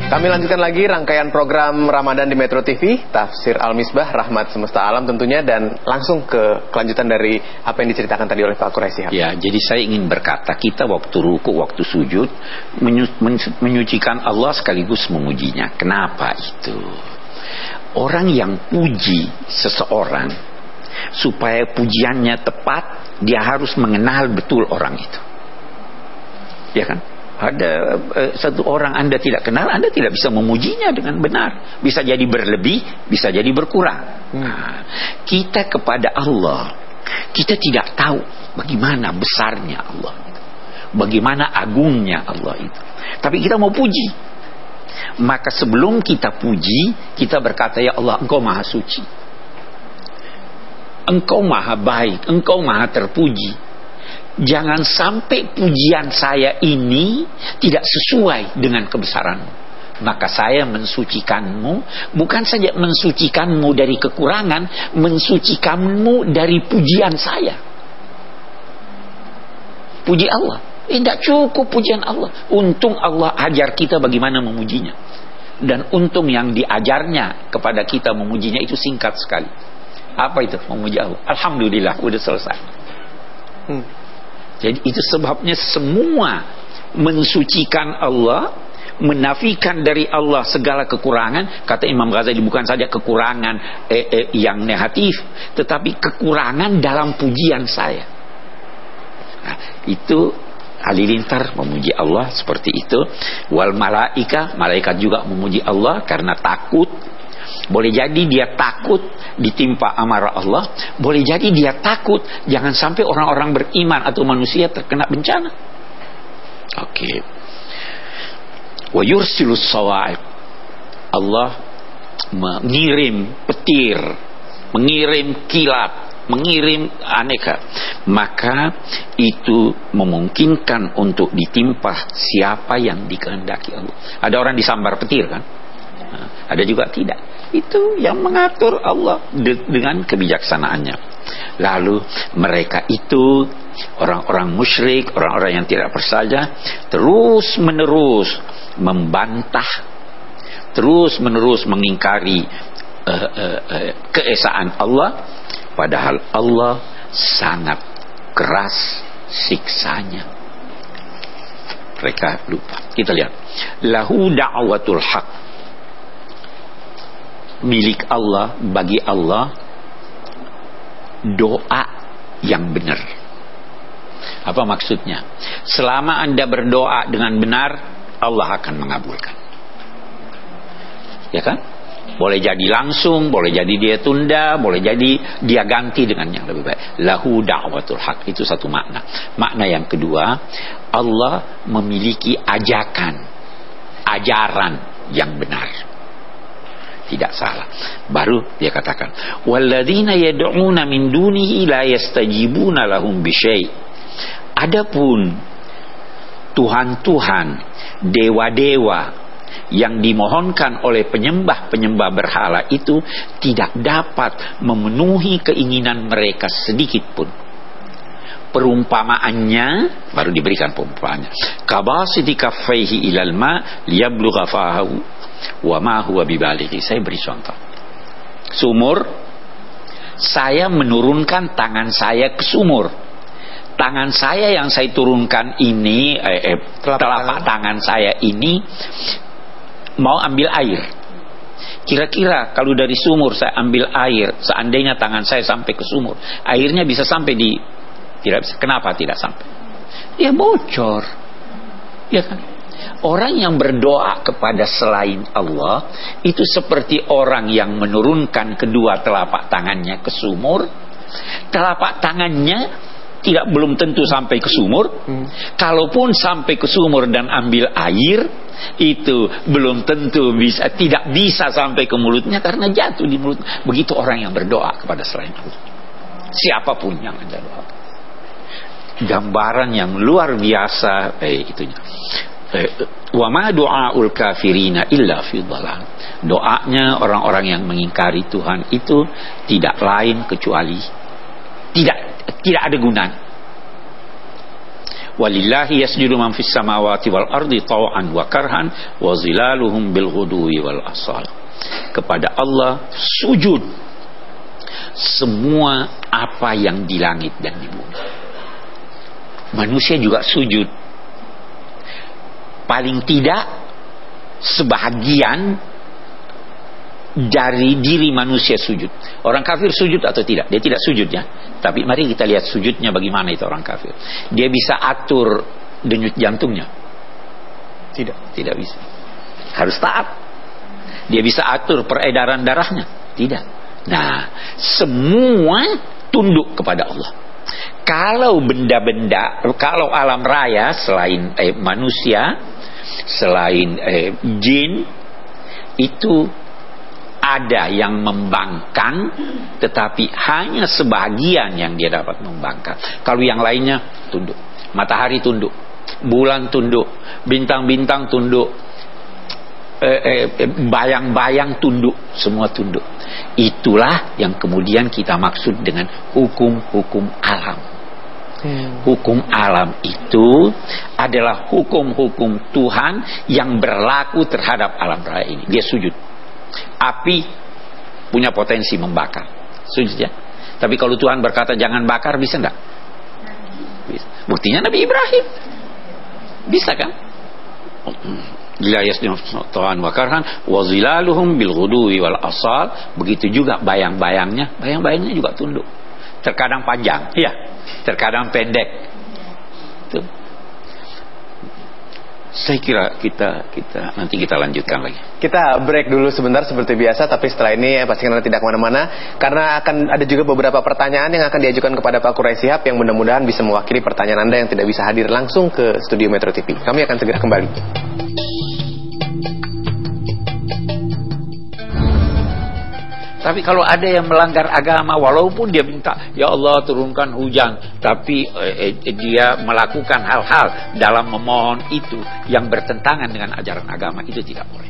Kami lanjutkan lagi rangkaian program Ramadan di Metro TV, Tafsir Al-Misbah, Rahmat Semesta Alam tentunya, dan langsung ke kelanjutan dari apa yang diceritakan tadi oleh Pak Quraisy. Ya, jadi saya ingin berkata, kita waktu ruku, waktu sujud menyucikan Allah sekaligus memujinya. Kenapa itu? Orang yang puji seseorang, supaya pujiannya tepat, dia harus mengenal betul orang itu. Ya kan? Ada satu orang Anda tidak kenal, Anda tidak bisa memujinya dengan benar. Bisa jadi berlebih, bisa jadi berkurang. Nah, kita kepada Allah, kita tidak tahu bagaimana besarnya Allah, bagaimana agungnya Allah itu. Tapi kita mau puji. Maka sebelum kita puji, kita berkata, ya Allah, Engkau maha suci, Engkau maha baik, Engkau maha terpuji. Jangan sampai pujian saya ini tidak sesuai dengan kebesaranmu. Maka saya mensucikanmu, bukan saja mensucikanmu dari kekurangan, mensucikanmu dari pujian saya. Puji Allah, tidak cukup pujian Allah. Untung Allah ajar kita bagaimana memujinya. Dan untung yang diajarnya kepada kita memujinya itu singkat sekali. Apa itu memuji Allah? Alhamdulillah, udah selesai. Jadi itu sebabnya semua mensucikan Allah, menafikan dari Allah segala kekurangan. Kata Imam Ghazali, bukan saja kekurangan yang negatif, tetapi kekurangan dalam pujian saya. Nah, itu halilintar memuji Allah seperti itu. Wal malaika, malaikat juga memuji Allah karena takut. Boleh jadi dia takut ditimpa amarah Allah, boleh jadi dia takut jangan sampai orang-orang beriman atau manusia terkena bencana. Oke. Wa yursilus sawa'iq. Allah mengirim petir, mengirim kilat, mengirim aneka. Maka itu memungkinkan untuk ditimpa siapa yang dikehendaki Allah. Ada orang disambar petir kan? Ada juga tidak. Itu yang mengatur Allah dengan kebijaksanaannya. Lalu mereka itu orang-orang musyrik, orang-orang yang tidak percaya, terus menerus membantah, terus menerus mengingkari keesaan Allah, padahal Allah sangat keras siksanya. Mereka lupa. Kita lihat, lahu da'watul haq, milik Allah, bagi Allah doa yang benar. Apa maksudnya? Selama Anda berdoa dengan benar, Allah akan mengabulkan. Ya kan? Boleh jadi langsung, boleh jadi dia tunda, boleh jadi dia ganti dengan yang lebih baik. Lahu da'watul haq, itu satu makna. Makna yang kedua, Allah memiliki ajaran yang benar. Tidak salah. Baru dia katakan, walladzina yad'una min dunihi la yastajibuna lahum bisyai'. Adapun Tuhan-Tuhan, dewa-dewa yang dimohonkan oleh penyembah-penyembah berhala itu tidak dapat memenuhi keinginan mereka sedikit pun. Perumpamaannya, baru diberikan perumpamaannya. Kabasiti kaffaihi ilal ma liyablugha fahu wa ma huwa bibalighi. Saya beri contoh. Sumur, saya menurunkan tangan saya ke sumur. Tangan saya yang saya turunkan ini, telapak tangan saya ini mau ambil air. Kira-kira kalau dari sumur saya ambil air, seandainya tangan saya sampai ke sumur, airnya bisa sampai di... Tidak bisa. Kenapa tidak sampai? Dia bocor. Ya kan? Orang yang berdoa kepada selain Allah itu seperti orang yang menurunkan kedua telapak tangannya ke sumur. Telapak tangannya belum tentu sampai ke sumur. Kalaupun sampai ke sumur dan ambil air, itu belum tentu tidak bisa sampai ke mulutnya karena jatuh di mulut. Begitu orang yang berdoa kepada selain Allah. Siapapun yang Anda doa. Gambaran yang luar biasa itunya. Wa ma du'aul kafirina illa fi dhalal. Doanya orang-orang yang mengingkari Tuhan itu tidak lain kecuali tidak ada gunanya. Walillahi yasjudu man fis samawati wal ardi taw'an wa karhan wa zilaluhum bil ghudwi wal asal. Kepada Allah sujud semua apa yang di langit dan di bumi. Manusia juga sujud. Paling tidak sebahagian dari diri manusia sujud. Orang kafir sujud atau tidak? Dia tidak sujud ya. Tapi mari kita lihat sujudnya bagaimana itu orang kafir. Dia bisa atur denyut jantungnya? Tidak bisa. Harus taat. Dia bisa atur peredaran darahnya? Tidak. Nah, semua tunduk kepada Allah. Kalau benda-benda, kalau alam raya selain manusia, selain jin, itu ada yang membangkang, tetapi hanya sebagian yang dia dapat membangkang. Kalau yang lainnya tunduk. Matahari tunduk, bulan tunduk, bintang-bintang tunduk, bayang-bayang tunduk, semua tunduk. Itulah yang kemudian kita maksud dengan hukum-hukum alam. Hukum alam itu adalah hukum-hukum Tuhan yang berlaku terhadap alam raya ini. Dia sujud. Api punya potensi membakar, sujud ya. Tapi kalau Tuhan berkata jangan bakar, bisa enggak? Bisa. Buktinya Nabi Ibrahim bisa kan? La yasjudu ta'an wa karhan wa zilaluhum bil ghudwi wal asal. Begitu juga bayang-bayangnya juga tunduk. Terkadang panjang, ya. Terkadang pendek. Tuh. Saya kira nanti kita lanjutkan lagi. Kita break dulu sebentar seperti biasa, tapi setelah ini pastikan Anda tidak kemana-mana, karena akan ada juga beberapa pertanyaan yang akan diajukan kepada Pak Quraish Shihab yang mudah-mudahan bisa mewakili pertanyaan Anda yang tidak bisa hadir langsung ke studio Metro TV. Kami akan segera kembali. Tapi kalau ada yang melanggar agama, walaupun dia minta, ya Allah turunkan hujan, tapi dia melakukan hal-hal dalam memohon itu yang bertentangan dengan ajaran agama, itu tidak boleh.